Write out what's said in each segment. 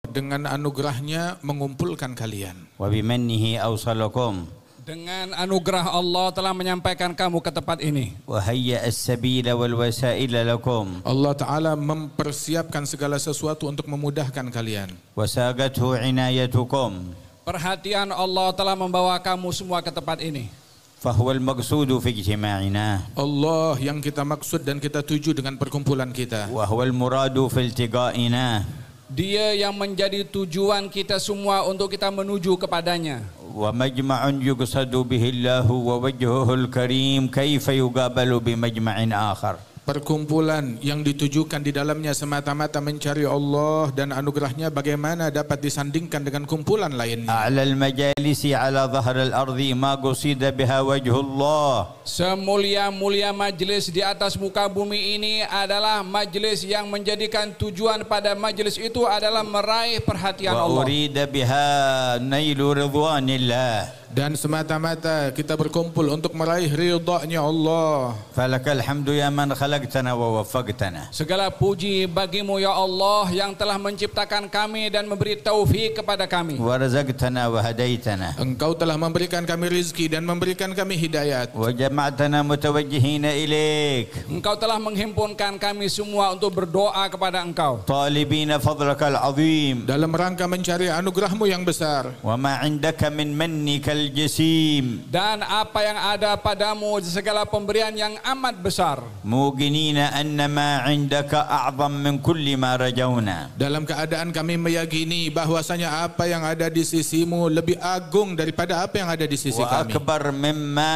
dengan anugerahnya mengumpulkan kalian. وبمنه أوصلكم Dengan anugerah Allah telah menyampaikan kamu ke tempat ini. وهيأ السبيل والوسائل لكم Allah Ta'ala mempersiapkan segala sesuatu untuk memudahkan kalian. وساقته عنايتكم Perhatian Allah telah membawa kamu semua ke tempat ini. فهو المقصود في اجتماعنا Allah yang kita maksud dan kita tuju dengan perkumpulan kita. وهو المراد في التقائنا Dia yang menjadi tujuan kita semua untuk kita menuju kepadanya. ومجمع يقصد به الله ووجهه الكريم كيف يقابل بمجمع آخر. Perkumpulan yang ditujukan di dalamnya semata-mata mencari Allah dan anugerahnya bagaimana dapat disandingkan dengan kumpulan lainnya. أعلى المجالس على ظهر الأرض ما قصد بها وجه الله. Semulia-mulia majlis di atas muka bumi ini adalah majlis yang menjadikan tujuan pada majlis itu adalah meraih perhatian Allah. وأريد بها نيل رضوان الله. Dan semata-mata kita berkumpul untuk meraih ridha-Nya Allah. فلك الحمد يا من خلقتنا ووفقتنا. Segala puji bagimu ya Allah yang telah menciptakan kami dan memberi taufik kepada kami. ورزقتنا وهديتنا. Engkau telah memberikan kami rizki dan memberikan kami hidayat. وجمعتنا متوجهين إليك. Engkau telah menghimpunkan kami semua untuk berdoa kepada Engkau. طالبين فضلك العظيم. Dalam rangka mencari anugerahmu yang besar. وما عندك من منك الجسيم. Dan apa yang ada padamu segala pemberian yang amat besar. موقنين أن ما عندك أعظم من كل ما رجونا. Dalam keadaan kami meyakini bahwasanya apa yang ada di sisimu lebih agung daripada apa yang ada di sisi kami. وأكبر مما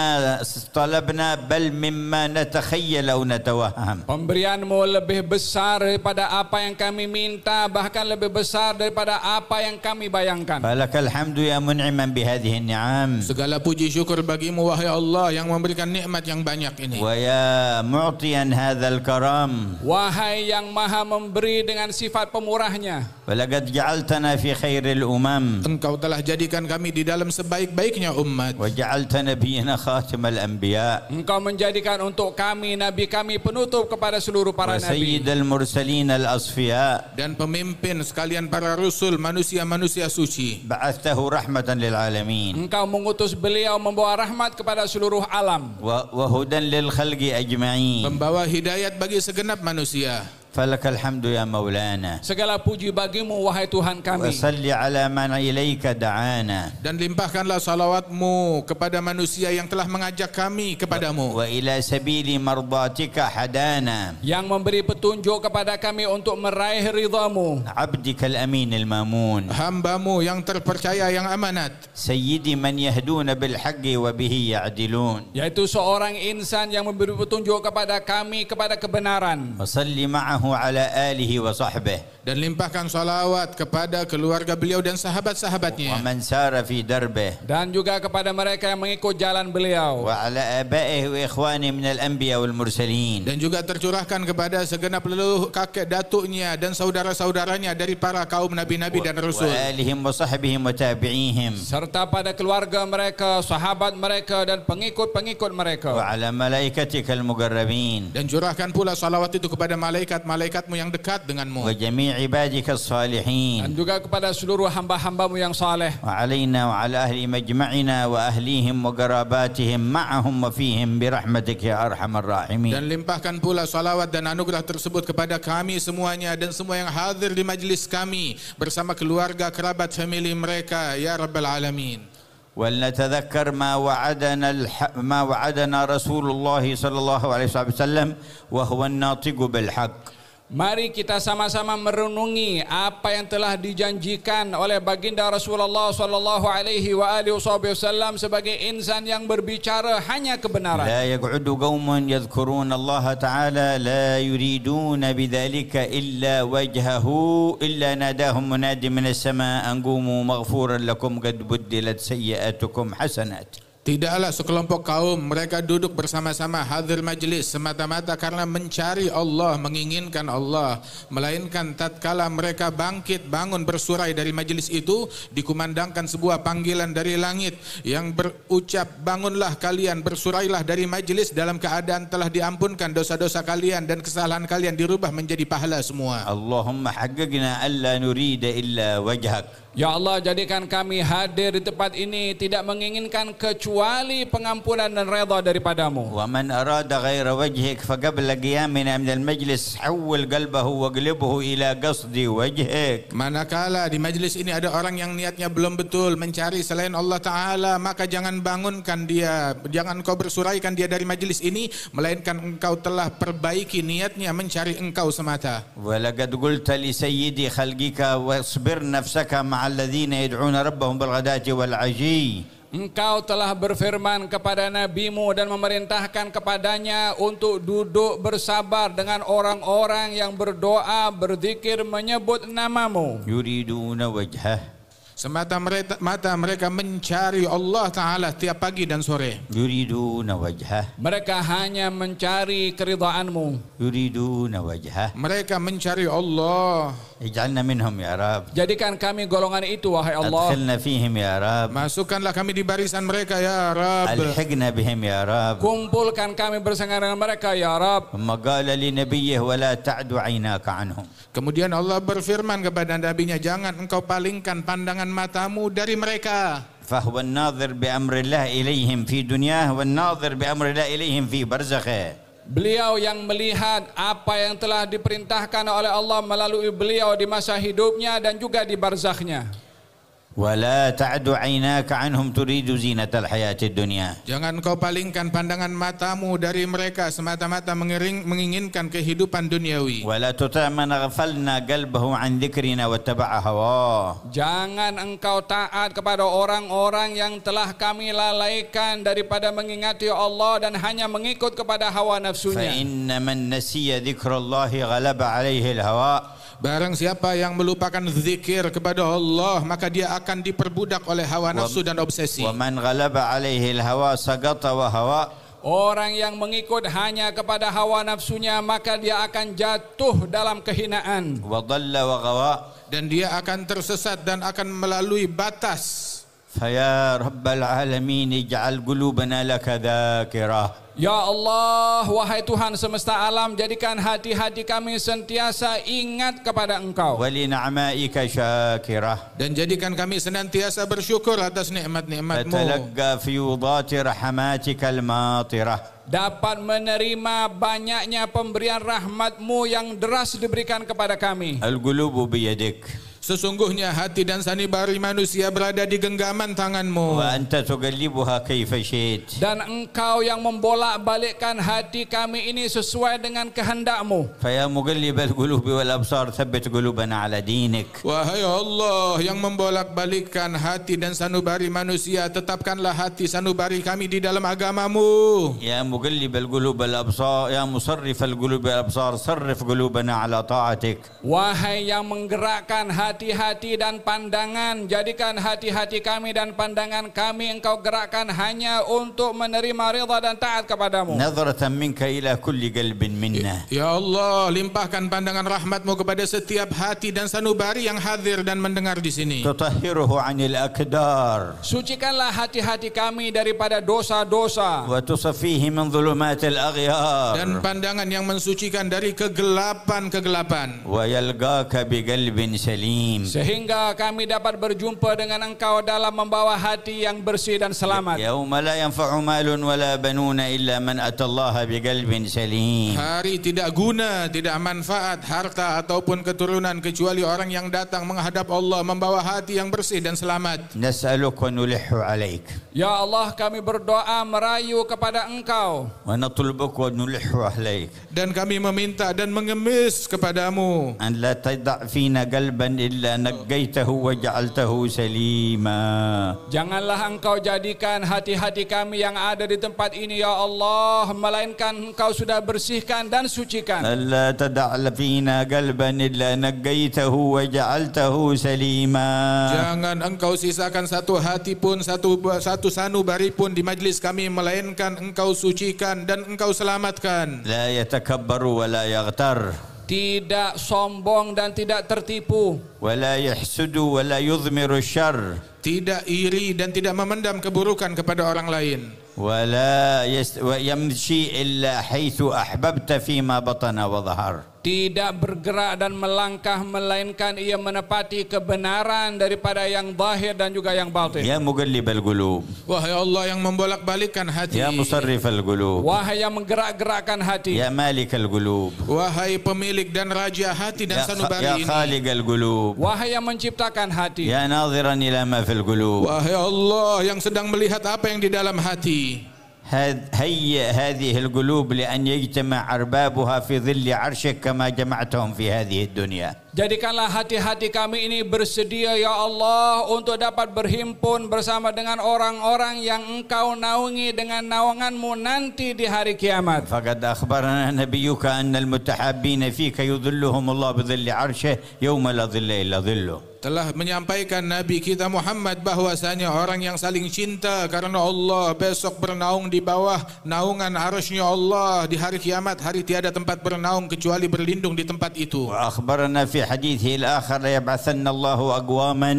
طلبنا بل مما نتخيل أو نتوهم. Pemberianmu lebih besar daripada apa yang kami minta, bahkan lebih besar daripada apa yang kami bayangkan. فلك الحمد يا منعما بهذه النعم. Segala puji syukur bagimu wahai Allah yang memberikan nikmat yang banyak ini. ويا معطيا هذا الكرم. Wahai yang maha memberi dengan sifat pemurahnya. ولقد جعلتنا في خير الأمم. Engkau telah jadikan kami di dalam sebaik-baiknya umat. وجعلت نبينا خاتم الأنبياء. Engkau menjadikan untuk kami nabi kami penutup kepada seluruh para nabi. وسيد المرسلين الأصفياء. Dan pemimpin sekalian para rasul manusia-manusia suci. بعثته رحمة للعالمين. Engkau mengutus beliau membawa rahmat kepada seluruh alam. وهدى للخلق أجمعين. Membawa hidayat bagi segenap manusia. فلك الحمد يا مولانا. Segala puji bagimu wahai Tuhan kami. وصل على من إليك دعانا. Dan limpahkanlah salawatmu kepada manusia yang telah mengajak kami kepadamu. وإلى سبيل مرضاتك حدانا. Yang memberi petunjuk kepada kami untuk meraih ridhamu. عبدك الأمين المامون. Hambamu yang terpercaya yang amanat. سيدي من يهدون بالحق وبه يعدلون. Yaitu seorang insan yang memberi petunjuk kepada kami kepada kebenaran. وصل معه على آله وصحبه. Dan limpahkan salawat kepada keluarga beliau dan sahabat-sahabatnya. ومن سار في دربه. Dan juga kepada mereka yang mengikut jalan beliau. وعلى آبائه وإخوانه من الأنبياء والمرسلين. Dan juga tercurahkan kepada segenap leluhur kakek datuknya dan saudara-saudaranya dari para kaum nabi-nabi dan rasul. وآلهم وصحبهم وتابعيهم. Serta pada keluarga mereka, sahabat mereka dan pengikut-pengikut mereka. وعلى ملائكتك المقربين. Dan curahkan pula salawat itu kepada malaikat-malaikatmu yang dekat denganmu. وجميع عبادك Dan الصالحين. juga kepada seluruh hamba-hambamu yang saleh. وعلينا وعلى أهل مجمعنا وأهليهم وقراباتهم معهم وفيهم برحمتك يا أرحم الراحمين. Dan limpahkan pula salawat dan anugerah tersebut kepada kami semuanya dan semua yang hadir di majlis kami bersama keluarga, kerabat, family mereka ya Rabbal Alamin. ولنتذكر ما وعدنا رسول الله صلى الله عليه وسلم وهو الناطق بالحق. Mari kita sama-sama merenungi apa yang telah dijanjikan oleh baginda Rasulullah sallallahu alaihi wasallam sebagai insan yang berbicara hanya kebenaran. لا يقعد قوم يذكرون الله تعالى لا يريدون بذلك إلا وجهه إلا ناداهم مناد من السماء أن قوموا مغفورا لكم قد بدلت سيئاتكم حسنات. Tidaklah sekelompok kaum mereka duduk bersama-sama hadir majlis semata-mata karena mencari Allah, menginginkan Allah, melainkan tatkala mereka bangkit bangun bersurai dari majlis itu, dikumandangkan sebuah panggilan dari langit yang berucap, bangunlah kalian, bersurailah dari majlis dalam keadaan telah diampunkan dosa-dosa kalian dan kesalahan kalian dirubah menjadi pahala semua. Allahumma haqqaqna alla nurida illa wajhak. Ya Allah, jadikan kami hadir di tempat ini tidak menginginkan kecuali pengampunan dan redha daripadamu. Wa man arada ghaira wajhik faqabla qiyamina min al-majlis hawwil qalbahu wa qalbuhu ila qasdi wajhik. Manakala di majlis ini ada orang yang niatnya belum betul mencari selain Allah Ta'ala, maka jangan bangunkan dia, jangan kau bersuraikan dia dari majlis ini, melainkan engkau telah perbaiki niatnya mencari engkau semata. Wa laqad qulta li sayyidi khalqika wasbir nafsaka ma'alladhina yad'una rabbahum bil ghadati wal 'ashi. Engkau telah berfirman kepada nabimu dan memerintahkan kepadanya untuk duduk bersabar dengan orang-orang yang berdoa, berzikir, menyebut namamu. Yuriduna wajhah. Semata-mata mereka mencari Allah Ta'ala tiap pagi dan sore. Yuriduna wajhah. Mereka hanya mencari keridhaanmu. Yuriduna wajhah. Mereka mencari Allah. Ij'alna minhum ya Rab. Jadikan kami golongan itu, wahai Allah. Adkhilna fihim ya Rab. Masukkanlah kami di barisan mereka ya Rab. Alhiqna bihim ya Rab. Kumpulkan kami bersama dengan mereka ya Rab. ثم قال لنبيه ولا تعد عيناك عنهم. Kemudian Allah berfirman kepada nabinya, jangan engkau palingkan pandangan matamu dari mereka. فهو الناظر بأمر الله إليهم في دنياه والناظر بأمر الله إليهم في برزخه. Beliau yang melihat apa yang telah diperintahkan oleh Allah melalui beliau di masa hidupnya dan juga di barzakhnya. ولا تعد عيناك عنهم تريد زينة الحياة الدنيا. Jangan kau palingkan pandangan matamu dari mereka semata-mata menginginkan kehidupan duniawi. ولا تطع من غفلنا قلبه عن ذكرنا واتبع هواه. Jangan engkau taat kepada orang-orang yang telah kami lalaikan daripada mengingati Allah dan hanya mengikut kepada hawa nafsunya. فإن من نسي ذكر الله غلب عليه الهوى. Barang siapa yang melupakan zikir kepada Allah, maka dia akan diperbudak oleh hawa nafsu dan obsesi. ومن غلب عليه الهوى سقط وهوى. Orang yang mengikut hanya kepada hawa nafsunya, maka dia akan jatuh dalam kehinaan. وضل وغوى. Dan dia akan tersesat dan akan melalui batas. فيا رب العالمين اجعل قلوبنا لك ذاكرة. Ya Allah, wahai Tuhan semesta alam, jadikan hati-hati kami sentiasa ingat kepada Engkau. ولنعمائك شاكرة. Dan jadikan kami senantiasa bersyukur atas nikmat-nikmat-Mu. فتلقى فيوضات رحماتك الماطرة. Dapat menerima banyaknya pemberian rahmat-Mu yang deras diberikan kepada kami. القلوب بيدك. Sesungguhnya hati dan sanubari manusia berada di genggaman tangan-Mu. وأنت تقلبها كيف شئت. Dan Engkau yang membolak-balikkan hati kami ini sesuai dengan kehendak-Mu. فيا مقلب القلوب والأبصار ثبت قلوبنا على دينك. Wahai Allah yang membolak-balikkan hati dan sanubari manusia, tetapkanlah hati sanubari kami di dalam agama-Mu. يا مقلب القلوب والأبصار يا مصرف القلوب والأبصار صرف قلوبنا على طاعتك. Wahai yang menggerakkan hati-hati dan pandangan, jadikan hati-hati kami dan pandangan kami Engkau gerakkan hanya untuk menerima ridha dan taat kepadamu. نظرة منك إلى كل قلب منا. Ya Allah, limpahkan pandangan rahmat-Mu kepada setiap hati dan sanubari yang hadir dan mendengar di sini. تطهره عن الأكدار. Sucikanlah hati-hati kami daripada dosa-dosa. وتصفيه من ظلمات الأغيار. Dan pandangan yang mensucikan dari kegelapan-kegelapan. ويلقاك بقلب سليم. Sehingga kami dapat berjumpa dengan Engkau dalam membawa hati yang bersih dan selamat. يوم لا ينفع مال ولا بنون إلا من أتى الله بقلب سليم. Hari tidak guna, tidak manfaat harta ataupun keturunan kecuali orang yang datang menghadap Allah membawa hati yang bersih dan selamat. نسألك ونلح عليك. Ya Allah, kami berdoa merayu kepada Engkau. ونطلبك ونلح عليك. Dan kami meminta dan mengemis kepadamu. أن لا تضع فينا قلبا إلا نقيته وجعلته سليما. Janganlah engkau jadikan hati-hati kami yang ada di tempat ini ya Allah, melainkan engkau sudah bersihkan dan sucikan. ألا تدع فينا قلبا إلا نقيته وجعلته سليما. Jangan engkau sisakan satu hati pun, satu sanubari pun di majlis kami, melainkan engkau sucikan dan engkau selamatkan. لا يتكبر ولا يغتر. Tidak sombong dan tidak tertipu. ولا يحسد ولا يضمر الشر. Tidak iri dan tidak memendam keburukan kepada orang lain. ولا يمشي إلا حيث أحببت فيما بطن وظهر. Tidak bergerak dan melangkah melainkan ia menepati kebenaran daripada yang zahir dan juga yang batin. يا مقلب القلوب. Wahai Allah yang membolak-balikkan hati. يا مصرف القلوب. Wahai yang menggerak-gerakkan hati. يا مالك القلوب. Wahai pemilik dan raja hati dan sanubari يا ini. خالق القلوب. Wahai yang menciptakan hati. يا ناظرا إلى ما في القلوب. Wahai Allah yang sedang melihat apa yang di dalam hati. هيئ هذه القلوب لأن يجتمع أربابها في ظل عرشك كما جمعتهم في هذه الدنيا. Jadikanlah hati-hati kami ini bersedia ya Allah untuk dapat berhimpun bersama dengan orang-orang yang engkau naungi dengan naunganmu nanti di hari kiamat. فقد أخبرنا نبيك أن المتحابين فيك يظلهم الله بظل عرشه يوم لا ظل إلا ظله. Telah menyampaikan Nabi kita Muhammad bahwasanya orang yang saling cinta karena Allah besok bernaung di bawah naungan arasy-Nya Allah di hari kiamat, hari tiada tempat bernaung kecuali berlindung di tempat itu. وأخبرنا في حديثه الآخر ليبعثن الله أقواما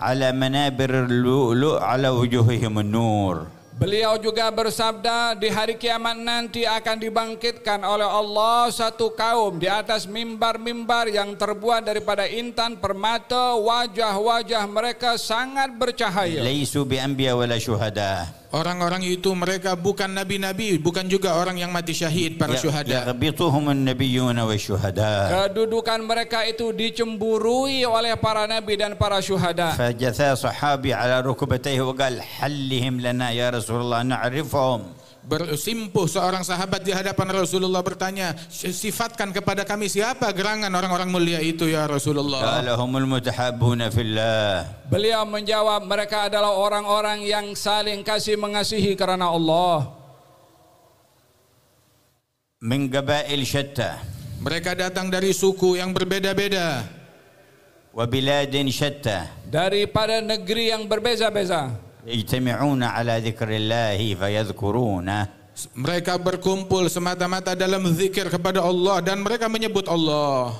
على منابر اللؤلؤ على وجوههم النور. Beliau juga bersabda di hari kiamat nanti akan dibangkitkan oleh Allah satu kaum di atas mimbar-mimbar yang terbuat daripada intan permata, wajah-wajah mereka sangat bercahaya. ليسوا بأنبياء ولا شهداء. Orang-orang itu mereka bukan nabi-nabi, bukan juga orang yang mati syahid, para syuhada. يغبطهم النبيون والشهداء. Kedudukan mereka itu dicemburui oleh para nabi dan para syuhada. فجثى صحابي على ركبتيه وقال حلهم لنا يا رسول الله نعرفهم. Bersimpuh seorang sahabat di hadapan Rasulullah bertanya, sifatkan kepada kami siapa gerangan orang-orang mulia itu ya Rasulullah. قال هم المتحابون في الله. Beliau menjawab, mereka adalah orang-orang yang saling kasih mengasihi karena Allah. من قبائل شتى. Mereka datang dari suku yang berbeda-beda. وبلاد شتى. Daripada negeri yang berbeza-beza. يجتمعون على ذكر الله فيذكرونه. Mereka berkumpul semata-mata dalam zikir kepada Allah dan mereka menyebut Allah.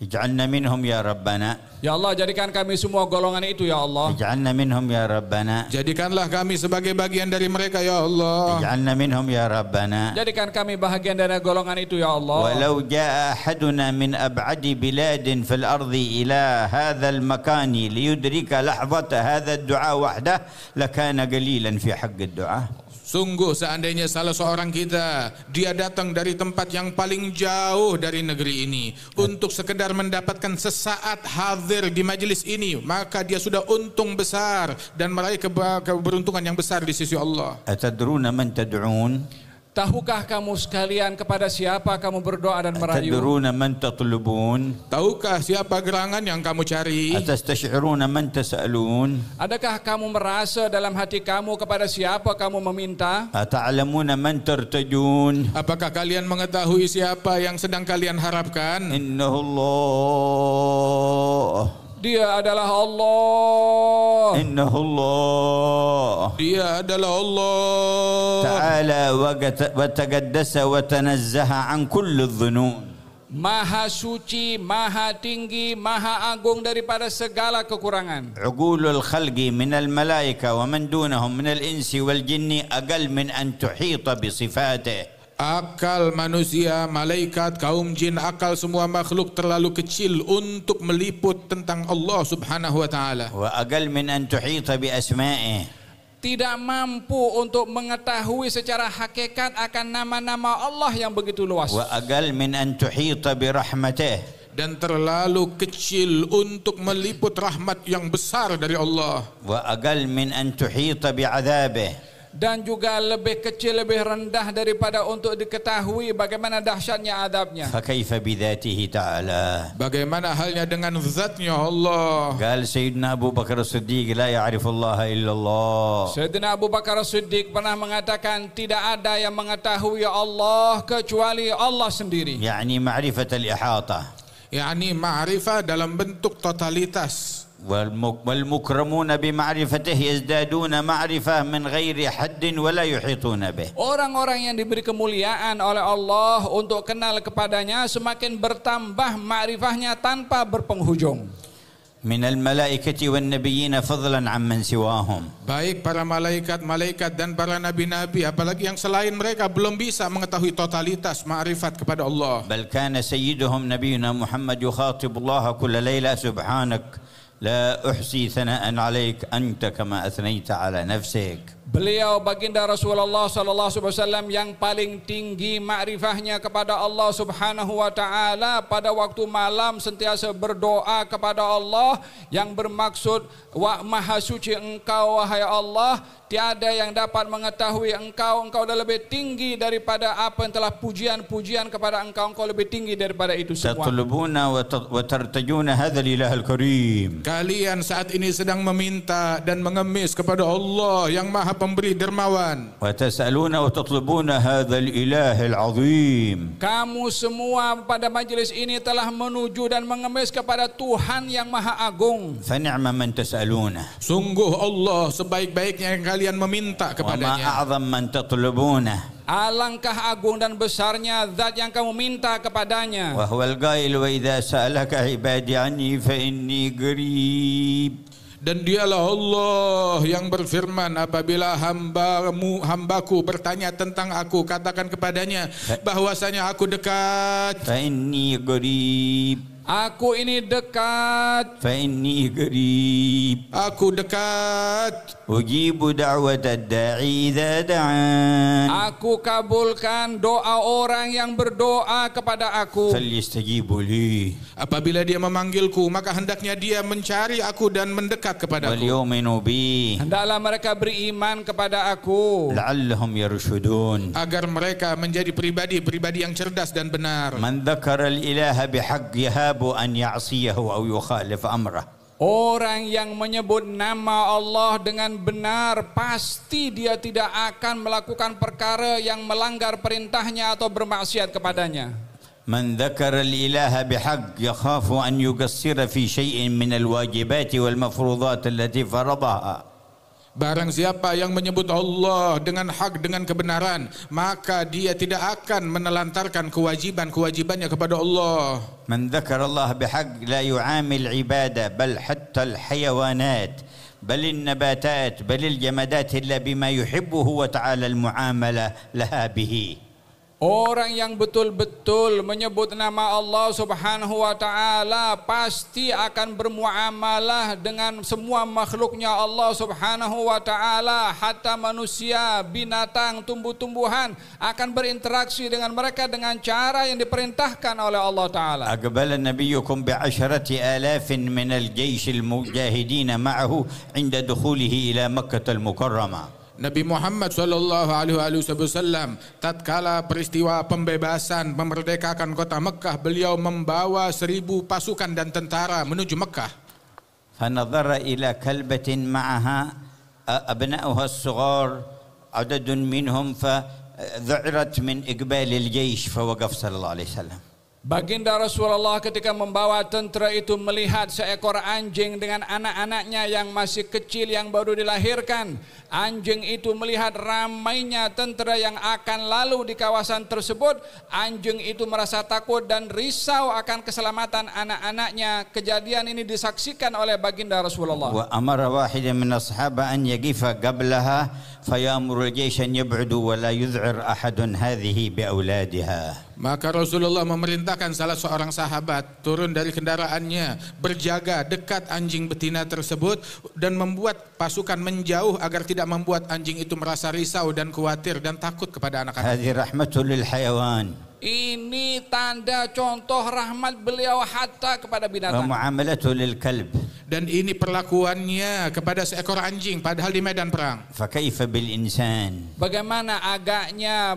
اجعلنا منهم يا ربنا. Ya Allah, jadikan kami semua golongan itu ya Allah. اجعلنا منهم يا ربنا. Jadikanlah kami sebagai bagian dari mereka ya Allah. اجعلنا منهم يا ربنا. Jadikan kami bahagian dari golongan itu ya Allah. ولو جاء أحدنا من أبعد بلاد في الأرض إلى هذا المكان ليدرك لحظة هذا الدعاء وحده لكان قليلا في حق الدعاء. Sungguh seandainya salah seorang kita dia datang dari tempat yang paling jauh dari negeri ini untuk sekedar mendapatkan sesaat hadir di majelis ini, maka dia sudah untung besar dan meraih keberuntungan yang besar di sisi Allah. أتدرون من تدعون؟ Tahukah kamu sekalian kepada siapa kamu berdoa dan merayu? أتدرون من تطلبون؟ Tahukah siapa gerangan yang kamu cari? أتستشعرون من تسألون؟ Adakah kamu merasa dalam hati kamu kepada siapa kamu meminta? أتعلمون من ترتجون؟ Apakah kalian mengetahui siapa yang sedang kalian harapkan? إنه الله. Dia adalah Allah. إنه الله. Dia adalah Allah. تعالى وتقدس وتنزه عن كل الظنون. Maha suci, maha tinggi, maha agung daripada segala kekurangan. عقول الخلق من الملائكة ومن دونهم من الإنس والجن أقل من أن تحيط بصفاته. Akal manusia, malaikat, kaum jin, akal semua makhluk terlalu kecil untuk meliput tentang Allah Subhanahu wa taala. وأقل من أن تحيط بأسمائه. Tidak mampu untuk mengetahui secara hakikat akan nama-nama Allah yang begitu luas. وأقل من أن تحيط برحمته. Dan terlalu kecil untuk meliput rahmat yang besar dari Allah. وأقل من أن تحيط بعذابه. dan juga lebih kecil, lebih rendah daripada untuk diketahui bagaimana dahsyatnya adabnya. فكيف بذاته تعالى. Bagaimana halnya dengan zatnya Allah? قال سيدنا أبو بكر الصديق لا يعرف الله إلا الله. Sayyidina Abu Bakar As-Siddiq pernah mengatakan tidak ada yang mengetahui Allah kecuali Allah sendiri. يعني معرفة الإحاطة. yakni ma'rifah dalam bentuk totalitas. والمكرمون بمعرفته يزدادون معرفة من غير حد ولا يحيطون به. Orang-orang yang diberi kemuliaan oleh Allah untuk kenal kepadanya semakin bertambah ma'rifahnya tanpa berpenghujung. من الملائكة والنبيين فضلا عمن سواهم. Baik para malaikat dan para nabi-nabi, apalagi yang selain mereka belum bisa mengetahui totalitas ma'rifat kepada Allah. بل كان سيدهم نبينا محمد يخاطب الله كل ليلة سبحانك لا أحصي ثناء عليك أنت كما أثنيت على نفسك. Beliau baginda Rasulullah sallallahu alaihi wasallam yang paling tinggi makrifahnya kepada Allah Subhanahu wa taala pada waktu malam sentiasa berdoa kepada Allah yang bermaksud wa maha suci engkau wahai Allah, tiada yang dapat mengetahui engkau dah lebih tinggi daripada apa yang telah pujian-pujian kepada engkau lebih tinggi daripada itu semua. تطلبون وترتجون هذا الإله الكريم. Kalian saat ini sedang meminta dan mengemis kepada Allah yang maha pemberi dermawan. وتسألون وتطلبون هذا الإله العظيم. Kamu semua pada majlis ini telah menuju dan mengemis kepada Tuhan yang maha agung. فنعم من تسألونه. Sungguh Allah sebaik-baiknya yang kalian meminta وما kepadanya. أعظم من تطلبونه. Alangkah agung dan besarnya zat yang kamu minta kepadanya. وهو القائل وإذا سألك عبادي عني فإني قريب. Dan dialah Allah yang berfirman, apabila hambaku bertanya tentang aku, katakan kepadanya bahwasanya aku dekat. فإني قريب. Aku ini dekat. فإني قريب. Aku dekat. أجيب دعوة الداعي إذا دعان. Aku kabulkan doa orang yang berdoa kepada aku. فليستجيبوا لي. Apabila dia memanggilku, maka hendaknya dia mencari aku dan mendekat kepadaku. وليؤمنوا بي. Hendaklah mereka beriman kepada aku لعلهم يرشدون. Agar mereka menjadi pribadi yang cerdas dan benar. من ذكر الإله بحق يهاب أن يعصيه أو يخالف أمره. Orang yang menyebut nama Allah dengan benar pasti dia tidak akan melakukan perkara yang melanggar perintahnya atau bermaksiat kepadanya. من ذكر الإله بحق يخاف أن يقصر في شيء من الواجبات والمفروضات التي فرضها. Barang siapa yang menyebut Allah dengan hak, dengan kebenaran, maka dia tidak akan menelantarkan kewajibannya kepada Allah. من ذكر الله بحق لا يعامل عبادة بل حتى الحيوانات بل النباتات بل الجمادات إلا بما يحبه وتعالى المعاملة لها به. Orang yang betul-betul menyebut nama Allah Subhanahu wa taala pasti akan bermuamalah dengan semua makhluknya Allah Subhanahu wa taala, hatta manusia, binatang, tumbuh-tumbuhan akan berinteraksi dengan mereka dengan cara yang diperintahkan oleh Allah taala. أقبل نبيكم ب10,000 من الجيش المجاهدين معه عند دخوله إلى مكة المكرمة. Nabi Muhammad SAW tatkala peristiwa pembebasan memerdekakan kota Mekah, beliau membawa 1000 pasukan dan tentara menuju Mekah. فنظر إلى كلبة معها أبناؤها الصغار عدد منهم فذعرت من إقبال الجيش فوقف صلى الله عليه وسلم. Baginda Rasulullah ketika membawa tentera itu melihat seekor anjing dengan anak-anaknya yang masih kecil yang baru dilahirkan. Anjing itu melihat ramainya tentera yang akan lalu di kawasan tersebut. Anjing itu merasa takut dan risau akan keselamatan anak-anaknya. Kejadian ini disaksikan oleh baginda Rasulullah. وأمر واحد من الصحابة أن يقف قبلها فيأمر الجيش أن يبعدوا ولا يذعر أحد هذه بأولادها. Maka Rasulullah memerintahkan salah seorang sahabat turun dari kendaraannya, berjaga dekat anjing betina tersebut dan membuat pasukan menjauh agar tidak membuat anjing itu merasa risau dan khawatir dan takut kepada anak-anak. هذه رحمة للحيوان. Ini tanda contoh rahmat beliau hatta kepada binatang. ومعاملته للكلب. Dan ini perlakuannya kepada seekor anjing padahal di medan perang. فكيف بالإنسان Bagaimana agaknya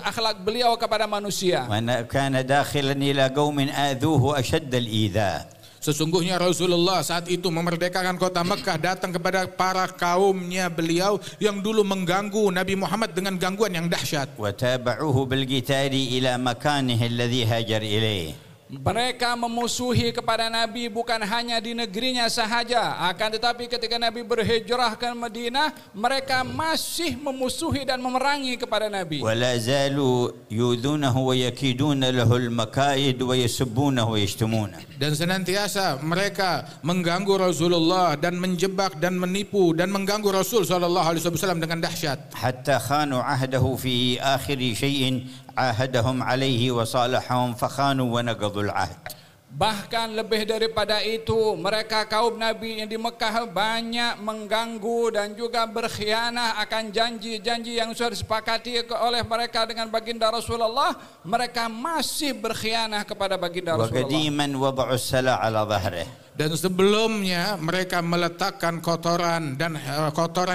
akhlak beliau kepada manusia. وأن كان داخلا إلى قوم آذوه أشد الإيذاء. Sesungguhnya Rasulullah saat itu memerdekakan kota Mekah, datang kepada para kaumnya beliau yang dulu mengganggu Nabi Muhammad dengan gangguan yang dahsyat. وتابعوه بالقتال إلى مكانه الذي هاجر إليه. Mereka memusuhi kepada Nabi bukan hanya di negerinya sahaja, akan tetapi ketika Nabi berhijrah ke Madinah, mereka masih memusuhi dan memerangi kepada Nabi. ولا زالوا يؤذونه ويكيدون له المكائد ويسبونه ويشتمونه. Dan senantiasa mereka mengganggu Rasulullah dan menjebak dan menipu dan mengganggu Rasul SAW dengan dahsyat. حتى خانوا عهده في آخر شيء عاهدهم عليه وصالحهم فخانوا ونقضوا العهد. Bahkan lebih daripada itu, mereka kaum Nabi yang di Mekah banyak mengganggu dan juga berkhianat akan janji-janji yang sudah disepakati oleh mereka dengan baginda Rasulullah. Mereka masih berkhianat kepada baginda Rasulullah. وقديما وضعوا السلع على ظهره. Dan sebelumnya mereka meletakkan kotoran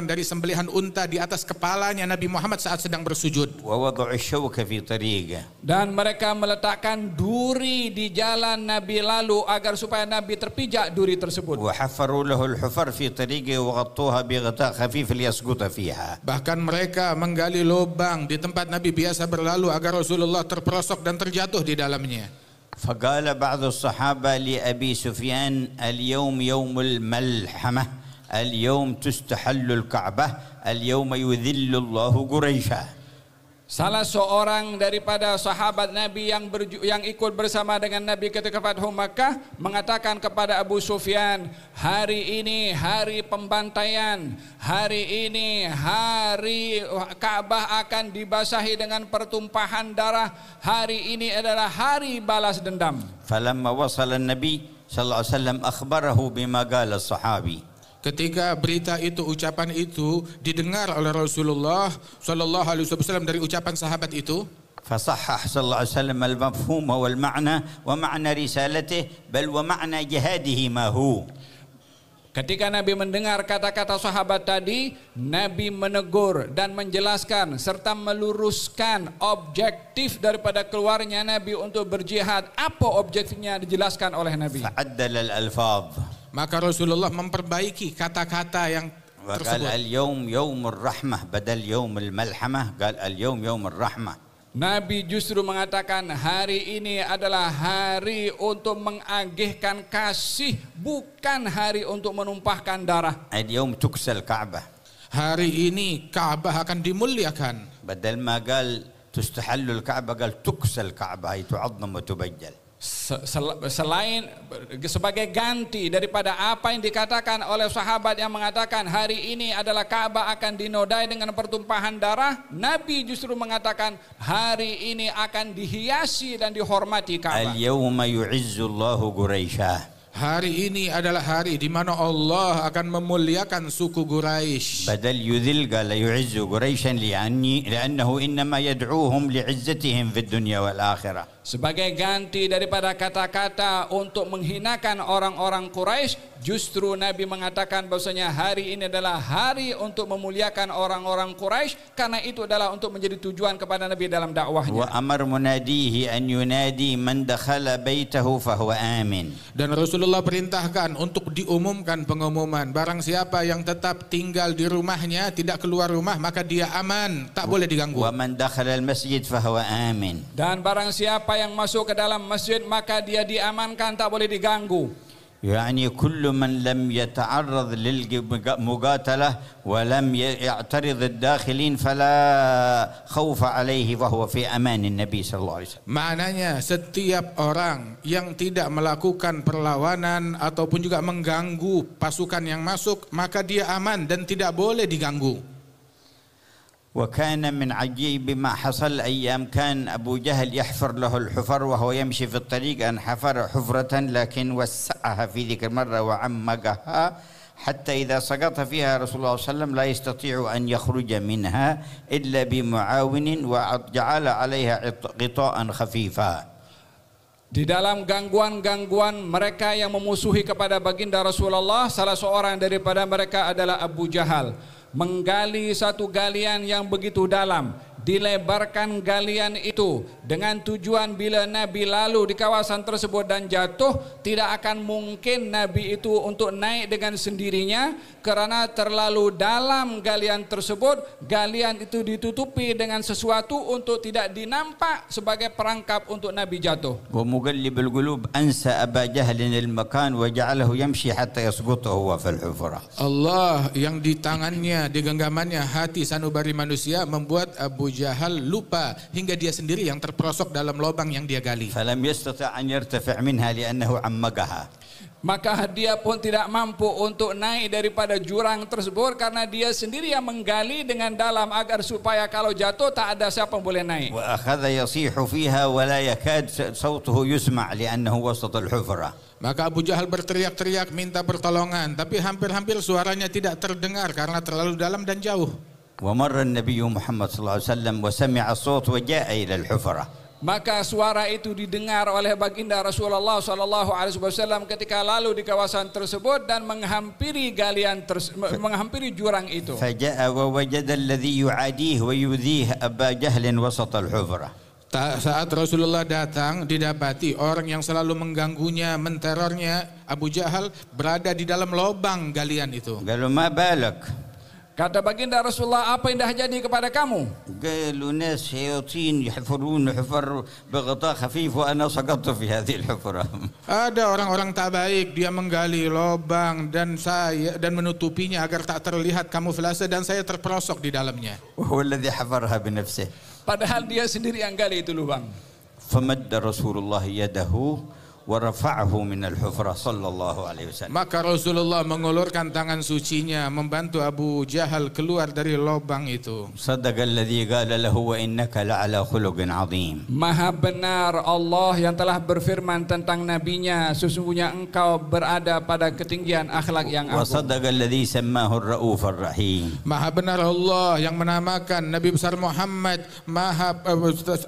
dari sembelihan unta di atas kepalanya Nabi Muhammad saat sedang bersujud. ووضعوا الشوك في طريقه. Dan mereka meletakkan duri di jalan Nabi lalu agar supaya Nabi terpijak duri tersebut. وحفروا له الحفر في طريقه وغطوها بغطاء خفيف ليسقط فيها. Bahkan mereka menggali lubang di tempat Nabi biasa berlalu agar Rasulullah terperosok dan terjatuh di dalamnya. فقال بعض الصحابة لأبي سفيان اليوم يوم الملحمة اليوم تستحل الكعبة اليوم يذل الله قريشا. Salah seorang daripada sahabat Nabi yang ikut bersama dengan Nabi ketika Fathu Makkah mengatakan kepada Abu Sufyan, hari ini hari pembantaian, hari ini hari Ka'bah akan dibasahi dengan pertumpahan darah, hari ini adalah hari balas dendam. فلما وصل النبي صلى الله عليه وسلم أخبره بما قال الصحابي. Ketika berita itu, ucapan itu didengar oleh Rasulullah SAW dari ucapan sahabat itu, فصحح صلى الله عليه وسلم المفهوم والمعنى ومعنى رسالته بل ومعنى جهاده ما هو. Ketika Nabi mendengar kata-kata sahabat tadi, Nabi menegur dan menjelaskan serta meluruskan objektif daripada keluarnya Nabi untuk berjihad. Apa objektifnya dijelaskan oleh Nabi. فعدل الألفاظ. Maka Rasulullah memperbaiki kata-kata yang وقال tersebut. اليوم يوم الرحمة بدل يوم الملحمة قال اليوم يوم الرحمة. Nabi justru mengatakan hari ini adalah hari untuk mengagihkan kasih, bukan hari untuk menumpahkan darah. اليوم تكسى الكعبة. Hari ini Ka'bah akan dimuliakan. بدل ما قال تستحل الكعبة قال تكسى الكعبة أي تعظم وتبجل. Selain sebagai ganti daripada apa yang dikatakan oleh sahabat yang mengatakan hari ini adalah Ka'bah akan dinodai dengan pertumpahan darah, Nabi justru mengatakan hari ini akan dihiasi dan dihormati Ka'bah. اليوم يعز الله قريشا. Hari ini adalah hari di mana Allah akan memuliakan suku Quraisy. بدل يذل قال يعز قريشا لأنه إنما يدعوهم لعزتهم في الدنيا والآخرة. Sebagai ganti daripada kata-kata untuk menghinakan orang-orang Quraisy, justru Nabi mengatakan bahwasanya hari ini adalah hari untuk memuliakan orang-orang Quraisy, karena itu adalah untuk menjadi tujuan kepada Nabi dalam dakwahnya. وأمر مناديه أن ينادي من دخل بيته فهو آمن. Dan Rasulullah perintahkan untuk diumumkan pengumuman, barang siapa yang tetap tinggal di rumahnya, tidak keluar rumah, maka dia aman, tak boleh diganggu. ومن دخل المسجد فهو آمن. Dan barang siapa yang masuk ke dalam masjid, maka dia diamankan, tak boleh diganggu. يعني كل من لم يتعرض للمقاتلة ولم يعترض الداخلين فلا خوف عليه وهو في أمان النبي صلى الله عليه وسلم. Maknanya setiap orang yang tidak melakukan perlawanan ataupun juga mengganggu pasukan yang masuk, maka dia aman dan tidak boleh diganggu. وكان من عجيب ما حصل أيام كان أبو جهل يحفر له الحفر وهو يمشي في الطريق أن حفر حفرة لكن وسعها في ذيك المرة وعمقها حتى إذا سقط فيها رسول الله صلى الله عليه وسلم لا يستطيع أن يخرج منها إلا بمعاون وجعل عليها غطاء خفيفا. Di dalam gangguan-gangguan mereka yang memusuhi kepada baginda Rasulullah, salah seorang daripada mereka adalah Abu Jahal. Menggali satu galian yang begitu dalam, dilebarkan galian itu dengan tujuan bila Nabi lalu di kawasan tersebut dan jatuh, tidak akan mungkin Nabi itu untuk naik dengan sendirinya kerana terlalu dalam galian tersebut. Galian itu ditutupi dengan sesuatu untuk tidak dinampak sebagai perangkap untuk Nabi jatuh. ومقلب القلوب أنسى أبا جهل المكان وجعله يمشي حتى يسقط هو في الحفرة. Allah yang di tangannya, di genggamannya hati sanubari manusia membuat Abu Jahal lupa hingga dia sendiri yang terperosok dalam lubang yang dia gali. فلم يستطع أن يرتفع منها لأنه عمقها. Maka dia pun tidak mampu untuk naik daripada jurang tersebut karena dia sendiri yang menggali dengan dalam agar supaya kalau jatuh tak ada siapa yang boleh naik. وأخذ يصيح فيها ولا يكاد صوته يسمع لأنه وسط الحفرة. Maka Abu Jahal berteriak-teriak minta pertolongan, tapi hampir-hampir suaranya tidak terdengar karena terlalu dalam dan jauh. ومر النبي محمد صلى الله عليه وسلم وسمع الصوت وجاء إلى الحفرة. Maka suara itu didengar oleh baginda Rasulullah SAW ketika lalu di kawasan tersebut dan menghampiri menghampiri jurang itu. فجاء ووجد الذي يعاديه ويؤذيه أبا جهل وسط الحفرة. Saat Rasulullah datang, didapati orang yang selalu mengganggunya, menterornya, Abu Jahal berada di dalam lubang galian itu. قالوا ما بالك؟ Kata baginda Rasulullah, apa yang dah jadi kepada kamu? قالوا ناس شياطين يحفرون حفر بغطاء خفيف وأنا سقطت في هذه الحفرة. Ada orang-orang tak baik, dia menggali lubang dan menutupinya agar tak terlihat kamuflase dan saya terperosok di dalamnya. وهو الذي حفرها بنفسه. Padahal dia sendiri yang gali itu lubang. فمد رسول الله يده ورفعه من الحفرة صلى الله عليه وسلم. Maka Rasulullah mengulurkan tangan sucinya membantu Abu Jahal keluar dari lubang itu. صدق الذي قال له وإنك لعلى خلق عظيم. Maha benar Allah yang telah berfirman tentang nabinya, sesungguhnya engkau berada pada ketinggian akhlak yang agung. وصدق الذي سماه الرؤوف الرحيم. Maha benar Allah yang menamakan Nabi besar Muhammad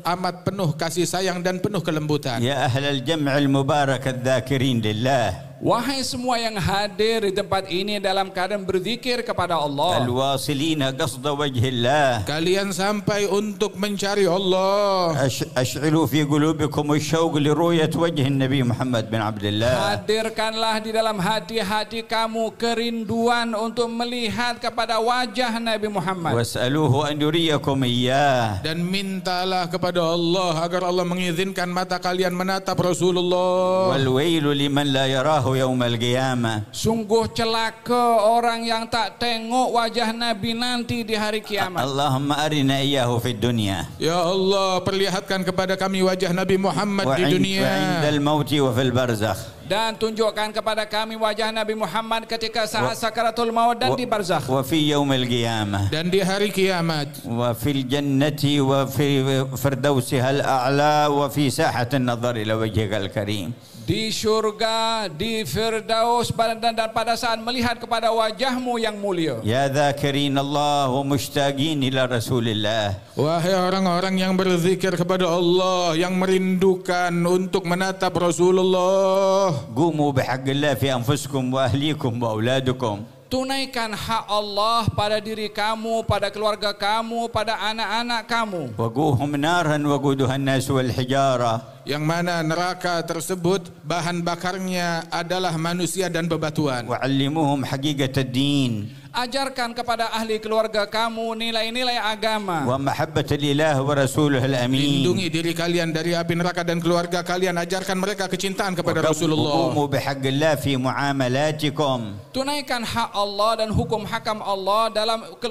amat penuh kasih sayang dan penuh kelembutan. يا أهل الجمع المبارك الذاكرين لله. Wahai semua yang hadir di tempat ini dalam keadaan berzikir kepada Allah. الواصلين قصد وجه الله. Kalian sampai untuk mencari Allah. أشعلوا في قلوبكم الشوق لرؤية وجه النبي محمد بن عبد الله. Hadirkanlah di dalam hati-hati kamu kerinduan untuk melihat kepada wajah Nabi Muhammad. واسألوه أن يريكم إياه. Dan mintalah kepada Allah agar Allah mengizinkan mata kalian menatap Rasulullah. والويل لمن لا يراه يوم القيامة. Sungguh celaka orang yang tak tengok wajah Nabi nanti di hari kiamat. اللهم أرنا إياه في الدنيا. Ya Allah, perlihatkan kepada kami wajah Nabi Muhammad di dunia. وعند الموت وفي البرزخ. Dan tunjukkan kepada kami wajah Nabi Muhammad ketika saat sakaratul maut dan di barzakh. وفي يوم القيامة. Dan di hari kiamat. وفي الجنة وفي فردوسها الأعلى وفي ساحة النظر إلى وجهك الكريم. Di syurga, di Firdaus dan pada saat melihat kepada wajahmu yang mulia. يا ذاكرين الله ومشتاقين إلى رسول الله. Wahai orang-orang yang berzikir kepada Allah, yang merindukan untuk menatap Rasulullah. قوموا بحق الله في أنفسكم وأهليكم وأولادكم. Tunaikan hak Allah pada diri kamu, pada keluarga kamu, pada anak-anak kamu. وقوهم نارا وقودها الناس والحجارة. Yang mana neraka tersebut bahan bakarnya adalah manusia dan bebatuan. وعلموهم حقيقة الدين. Ajarkan kepada ahli keluarga kamu nilai-nilai agama. ومحبة الإله ورسوله الأمين. Lindungi diri kalian dari api neraka dan keluarga kalian. Ajarkan mereka kecintaan kepada Rasulullah. وقوموا بحق الله في معاملاتكم. Tunaikan hak Allah dan hukum hakam Allah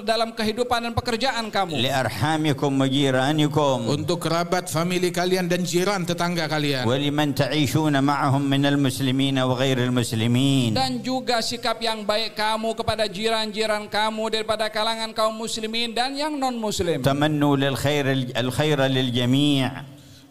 dalam kehidupan dan pekerjaan kamu. لأرحامكم وجيرانكم. Untuk kerabat, famili kalian dan jiran tetangga kalian. ولمن تعيشون معهم من المسلمين وغير المسلمين. Dan juga sikap yang baik kamu kepada jiran kamu daripada kalangan kaum muslimin dan yang non muslim. تمنوا الخير للجميع.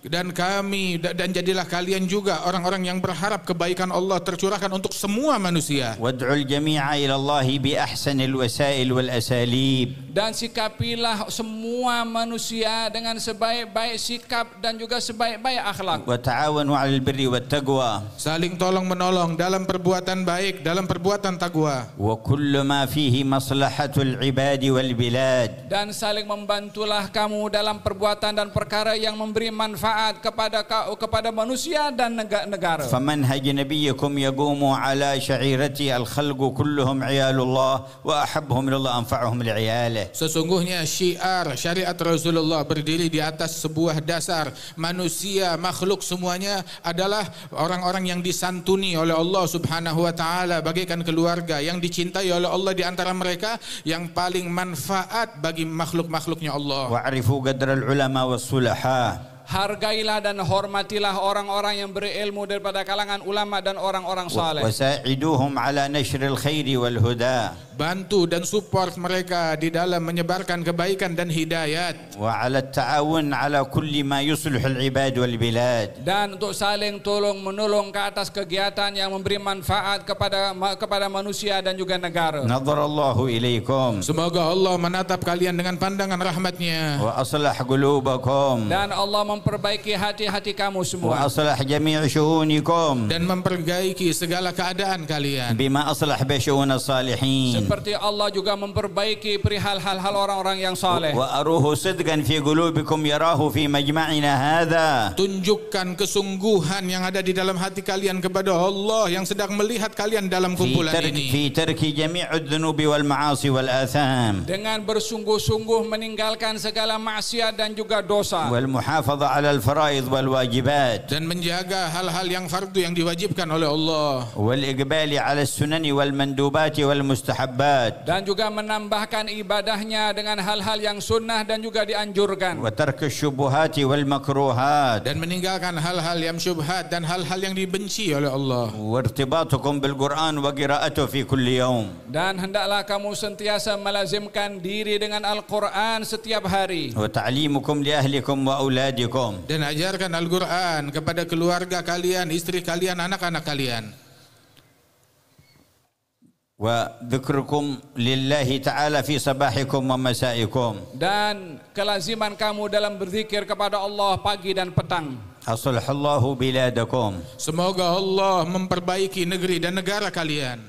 Dan jadilah kalian juga orang-orang yang berharap kebaikan Allah tercurahkan untuk semua manusia. وادعوا الجميع إلى الله بأحسن الوسائل والأساليب. Dan sikapilah semua manusia dengan sebaik-baik sikap dan juga sebaik-baik akhlak. وتعاونوا على البر والتقوى. Saling tolong menolong dalam perbuatan baik, dalam perbuatan takwa. وكل ما فيه مصلحة العباد والبلاد. Dan saling membantulah kamu dalam perbuatan dan perkara yang memberi manfaat kepada manusia dan negara. فمنهج نبيكم يقوم على شعيرتي الخلق كلهم عيال الله وأحبهم إلى الله أنفعهم لعياله. Sesungguhnya syariat Rasulullah berdiri di atas sebuah dasar manusia, makhluk semuanya adalah orang-orang yang disantuni oleh Allah Subhanahu wa taala bagaikan keluarga, yang dicintai oleh Allah di antara mereka, yang paling manfaat bagi makhluk-makhluknya Allah. وأعرفوا قدر العلماء والصلحاء. Hargailah dan hormatilah orang-orang yang berilmu daripada kalangan ulama dan orang-orang saleh. وساعدوهم على نشر الخير والهدى. Bantu dan support mereka di dalam menyebarkan kebaikan dan hidayat. وعلى التعاون على كل ما يصلح العباد والبلاد. Dan untuk saling tolong menolong ke atas kegiatan yang memberi manfaat kepada manusia dan juga negara. نظر الله إليكم. Semoga Allah menatap kalian dengan pandangan rahmatnya. وأصلح قلوبكم. Dan Allah memperbaiki hati-hati kamu semua. وأصلح جميع شؤونكم. Dan memperbaiki segala keadaan kalian. بما أصلح بشؤون الصالحين. Seperti Allah juga memperbaiki perihal hal-hal orang-orang yang saleh. وأروه صدقا في قلوبكم يراه في مجمعنا هذا. Tunjukkan kesungguhan yang ada di dalam hati kalian kepada Allah yang sedang melihat kalian dalam kumpulan ini. في ترك جميع الذنوب والمعاصي والآثام. Dengan bersungguh-sungguh meninggalkan segala maksiat dan juga dosa. والمحافظة على الفرائض والواجبات. Dan menjaga hal-hal yang fardu yang diwajibkan oleh Allah. والإقبال على السنن والمندوبات والمستحبات. Dan juga menambahkan ibadahnya dengan hal-hal yang sunnah dan juga dianjurkan. وترك الشبهات والمكروهات. Dan meninggalkan hal-hal yang syubhat dan hal-hal yang dibenci oleh Allah. وارتباطكم بالقرآن وقراءته في كل يوم. Dan hendaklah kamu sentiasa melazimkan diri dengan Al-Quran setiap hari. وتعليمكم لأهلكم وأولادكم. Dan ajarkan Al-Quran kepada keluarga kalian, istri kalian, anak-anak kalian. وذكركم لله تعالى في صباحكم ومسائكم. Dan kelaziman kamu dalam berzikir kepada Allah pagi dan petang. أصلح الله بلادكم. Semoga Allah memperbaiki negeri dan negara kalian.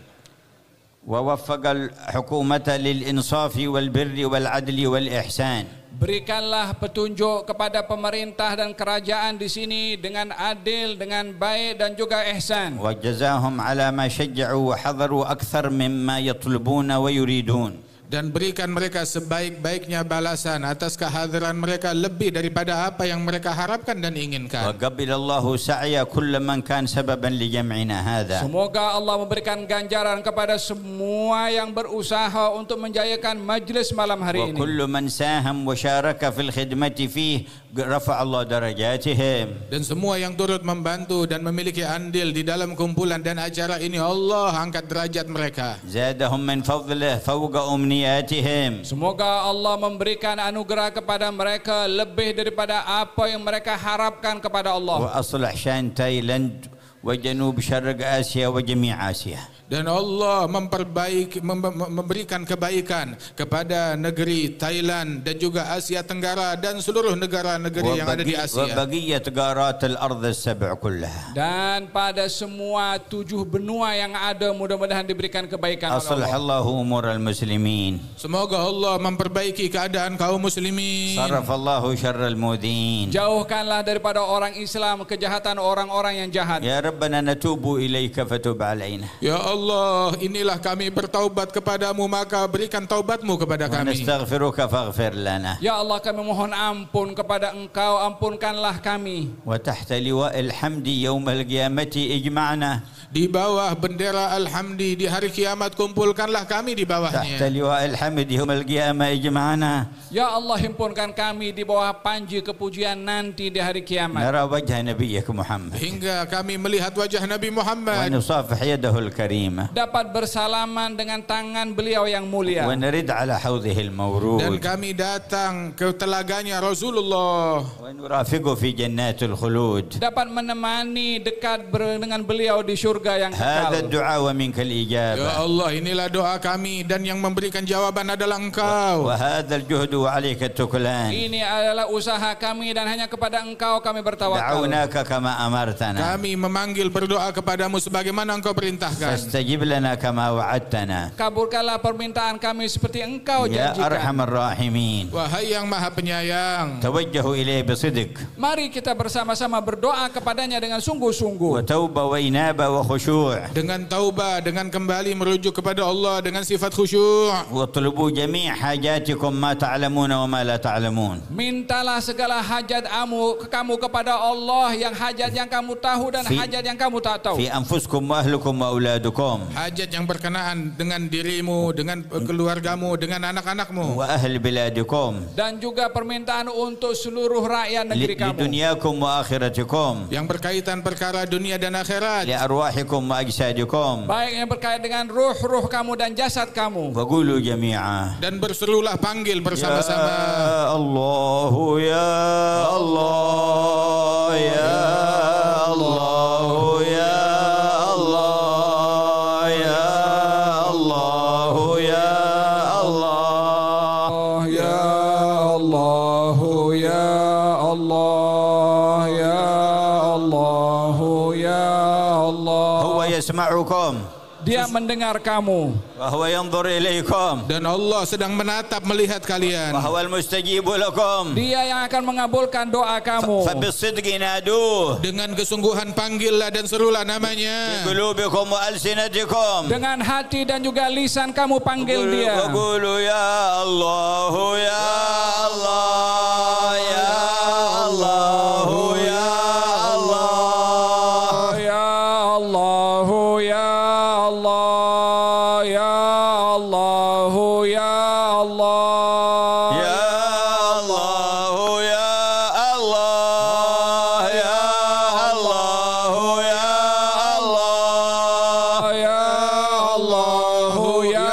ووفق الحكومة للإنصاف والبر والعدل والإحسان. Berikanlah petunjuk kepada pemerintah dan kerajaan di sini dengan adil, dengan baik dan juga ihsan. وجزاهم على ما شجعوا وحضروا أكثر مما يطلبون ويريدون. Dan berikan mereka sebaik-baiknya balasan atas kehadiran mereka lebih daripada apa yang mereka harapkan dan inginkan. وقبل الله سعي كل من كان سببا لجمعنا هذا. Semoga Allah memberikan ganjaran kepada semua yang berusaha untuk menjayakan majlis malam hari ini. وكل من ساهم وشارك في الخدمة فيه رفع الله درجاتهم. Dan semua yang turut membantu dan memiliki andil di dalam kumpulan dan acara ini, Allah angkat derajat mereka. زادهم من فضله فوق أمنياتهم. Semoga Allah memberikan anugerah kepada mereka lebih daripada apa yang mereka harapkan kepada Allah. وأصلح شان تايلاند وجنوب شرق آسيا وجميع آسيا. Dan Allah memberikan kebaikan kepada negeri Thailand dan juga Asia Tenggara dan seluruh negara-negeri yang ada di Asia. وبقية قارات الأرض السبع كلها. Dan pada semua 7 benua yang ada mudah-mudahan diberikan kebaikan oleh أصلح Allah. الله أمور المسلمين. Semoga Allah memperbaiki keadaan kaum muslimin. صرف الله شر المؤذين. Jauhkanlah daripada orang Islam kejahatan orang-orang yang jahat. يا ربنا نتوب إليك فتب علينا. Ya Allah, inilah kami bertaubat kepadamu, maka berikan taubatmu kepada kami. ونستغفرك فاغفر لنا. Ya Allah, kami mohon ampun kepada Engkau, ampunkanlah kami. وتحت لواء الحمد يوم القيامة اجمعنا. Di bawah bendera Al-Hamdi di hari kiamat kumpulkanlah kami di bawahnya. تحت لواء الحمد يوم القيامة اجمعنا. Ya Allah, himpunkan kami di bawah panji kepujian nanti di hari kiamat. نرى وجه نبيك محمد. Hingga kami melihat melihat wajah Nabi Muhammad, ونصافح يده الكريمة, dapat bersalaman dengan tangan beliau yang mulia, ونرد على حوضه dan المورود, kami datang ke telaganya Rasulullah, ونرافقه في جنات الخلود. dapat menemani dekat dengan beliau di surga yang هذا kekal. الدعاء ومنك Ya الإجابة, Allah, inilah doa kami dan yang memberikan jawaban adalah Engkau. وهذا الجهد وعليك التكلان. Ini adalah usaha kami dan hanya kepada Engkau kami bertawakal. دعوناك كما أمرتنا Kami memanggil berdoa kepadamu sebagaimana Engkau perintahkan. فاستجب لنا كما وعدتنا Kabulkanlah permintaan kami seperti Engkau يا janjikan. أرحم الراحمين. Wahai yang Maha Penyayang, توجهوا إليه بصدق Mari kita bersama-sama berdoa kepadanya dengan sungguh-sungguh. وتوبة وإنابة وخشوع, dengan taubah, dengan kembali merujuk kepada Allah dengan sifat khusyuk. واطلبوا جميع حاجاتكم ما تعلمون وما لا تعلمون. Mintalah segala hajat kamu kepada Allah, yang hajat yang kamu tahu dan hajat yang kamu tak tahu. في أنفسكم وأهلكم وأولادكم Hajat yang berkenaan dengan dirimu, dengan keluargamu, dengan anak-anakmu, وأهل بلادكم, Dan juga permintaan untuk seluruh rakyat negeri kamu. لدنياكم وآخرتكم, yang berkaitan perkara dunia dan akhirat, لأرواحكم وأجسادكم. Baik yang berkait dengan ruh kamu dan jasad kamu. وقولوا جميعا dan berserulah panggil bersama-sama. يا الله يا الله يا الله يا الله يا الله يا الله Ya Allah, ya Allah, ya Allah, ya Allah. هو يسمعكم Dia mendengar kamu. وهو ينظر إليكم Dan Allah sedang menatap melihat kalian. وهو المستجيب لكم Dia yang akan mengabulkan doa kamu. فبالصدق نادوه Dengan kesungguhan panggillah dan serulah namanya. بقلوبكم وألسنتكم Dengan hati dan juga lisan kamu panggil dia. وقولوا يا الله يا الله يا الله يا الله Ya Allah, ya Allah, ya Allah, ya Allah. يا الله يا الله يا الله يا الله Ya Allah, ya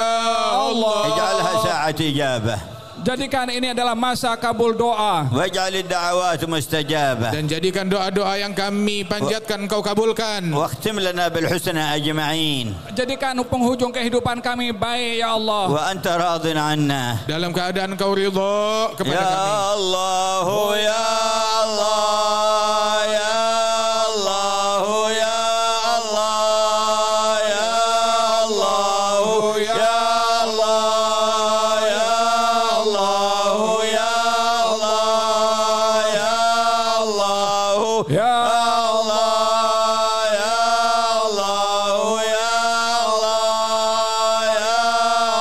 Allah. اجعلها ساعة إجابة Jadikan ini adalah masa kabul doa. واجعل الدعوات مستجابة Dan jadikan doa-doa yang kami panjatkan Engkau kabulkan. واختم لنا بالحسنى أجمعين Jadikan penghujung kehidupan kami baik ya Allah. وأنت راض عنا Dalam keadaan Engkau ridha kepada يا kami. الله يا الله يا الله يا الله يا الله يا الله يا الله يا الله يا الله Ya الله يا الله يا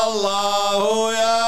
الله يا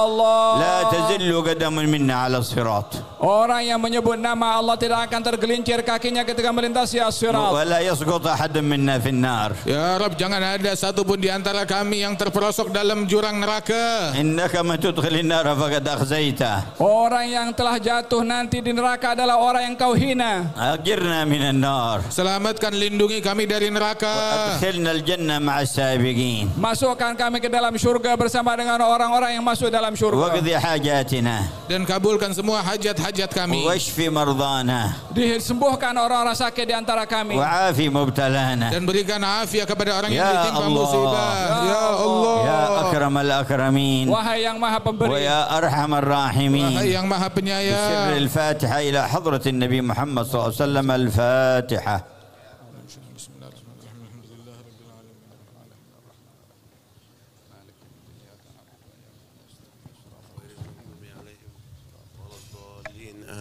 الله لا تزل قدم منا على الصراط orang yang menyebut nama Allah tidak akan tergelincir kakinya ketika melintasi as-sirat. ولا يسقط أحد منا في النار Ya Rabb, jangan ada satupun di antara kami yang terperosok dalam jurang neraka. إنك من تدخل النار فقد أخزيته Orang yang telah jatuh nanti di neraka adalah orang yang kau hina. أجرنا من النار Selamatkan, lindungi kami dari neraka. أدخلنا الجنة مع السابقين Masukkan kami ke dalam surga bersama dengan orang-orang yang masuk dalam surga. واقضي حاجاتنا Dan kabulkan semua hajat-hajat kami. واشف مرضانا Disembuhkan orang-orang sakit di antara kami. وعافي مبتلانا Dan berikan afiat kepada orang yang Ya ditimpa Allah. musibah. Ya Allah. يا أكرم الأكرمين Wahai yang maha pemberi, ويا أرحم Wahai الراحمين yang Maha بسر Penyayang. الفاتحة إلى حضرة النبي محمد صلى الله عليه وسلم الفاتحة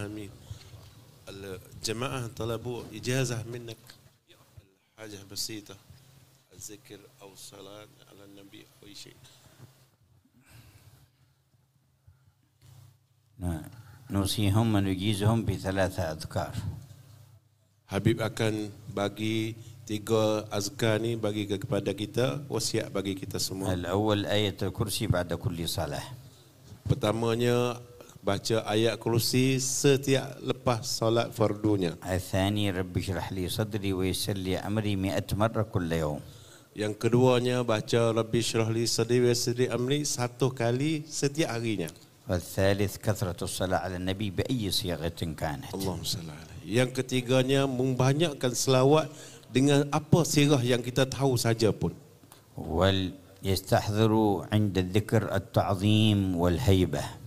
آمين. الجماعة طلبوا إجازة منك حاجة بسيطة، الذكر أو الصلاة على النبي أو أي شيء. نوصيهم ونجيزهم بثلاثة أذكار. Habib akan bagi 3 azkar ni bagi kepada kita, wasiat bagi kita semua. الأول آية الكرسي بعد كل صلاة. Pertamanya baca ayat kursi setiap lepas solat fardunya. الثاني رب اشرح لي صدري ويسر لي أمري 100 مرة كل يوم. Yang keduanya baca Rabbi syrah li sadri wa yassir li amri 1 kali setiap harinya. والثالث كثرة الصلاة على النبي بأي صيغة كانت. Allahumma salli alaihi. Yang ketiganya membanyakkan selawat dengan apa sirah yang kita tahu saja pun. ويستحضر عند الذكر التعظيم والهيبة.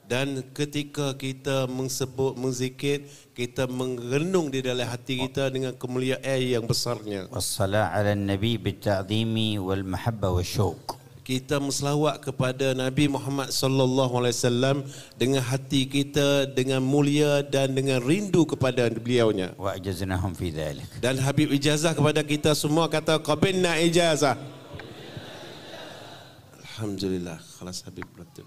Dan ketika kita mensebut, menzikir, kita mengenung di dalam hati kita dengan kemuliaan yang besarnya. والصلاة على النبي بالتعظيم والمحبة والشوق. Kita berselawat kepada Nabi Muhammad sallallahu alaihi wasallam dengan hati kita dengan mulia dan dengan rindu kepada beliaunya. وأجزناهم في ذلك. Dan Habib ijazah kepada kita semua, kata qabilna ijazah. Alhamdulillah, khalas Habib Latif.